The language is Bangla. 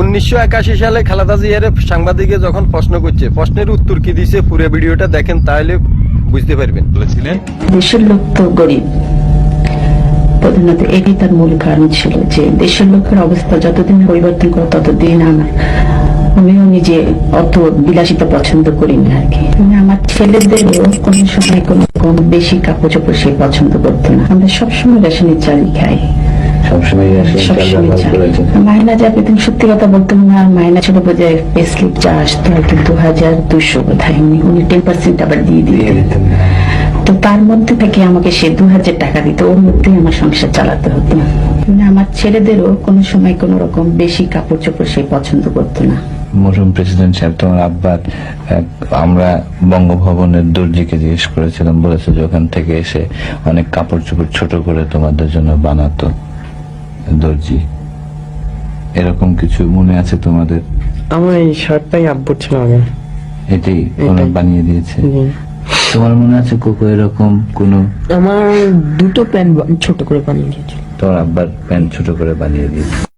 1981 সালে খালেদা জিয়ার সাংবাদিকে যখন প্রশ্ন করছে, প্রশ্নের উত্তর কি দিয়েছে পুরো ভিডিওটা দেখেন, তাহলে বুঝতে পারবেন। বলেছিলেন দেশের লোক তো গরিব, প্রধানত এটি তার মূল কারণ ছিল যে দেশের লোকের অবস্থা যতদিন পরিবর্তন করে ততদিন আমিও নিজে অত বিলাসিতা পছন্দ করি না আর কি। আমার ছেলেদেরও কোনো সময় কোনো রকম বেশি কাপড় চোপড় সে পছন্দ করতো না। আমরা সবসময় রেশনের চালই খাই, সবসময় মাইনা যাবে। তুমি সত্যি কথা বলতো না, মাইনা ছিল বোঝায় পে স্লিপ যা আসতো আর কি 2200 বোধহয়, উনি 10% আবার দিয়ে দিতেন। তো তার মধ্যে থেকে আমাকে সে 2000 টাকা দিত, ওর মধ্যেই আমার সংসার চালাতে হতো। আমার ছেলেদেরও কোনো সময় কোনো রকম বেশি কাপড় চোপড় সে পছন্দ করতো না। মরহুম প্রেসিডেন্ট সাহেব, তোমার আব্বার আমরা বঙ্গভবনের দর্জিকে জিজ্ঞেস করেছিলাম, বলেছে যে ওখান থেকে এসে অনেক কাপড় চোপড় ছোট করে তোমাদের জন্য বানাতো দর্জি। এরকম কিছু মনে আছে তোমাদের? আমার এই শার্টটাই আব্বুর ছিল আগে, এটাই বানিয়ে দিয়েছে। জি। তোমার মনে আছে কোকো এরকম কোন? আমার দুটো প্যান্ট ছোট করে বানিয়ে দিয়েছিল। তোমার আব্বার প্যান্ট ছোট করে বানিয়ে দিয়েছে।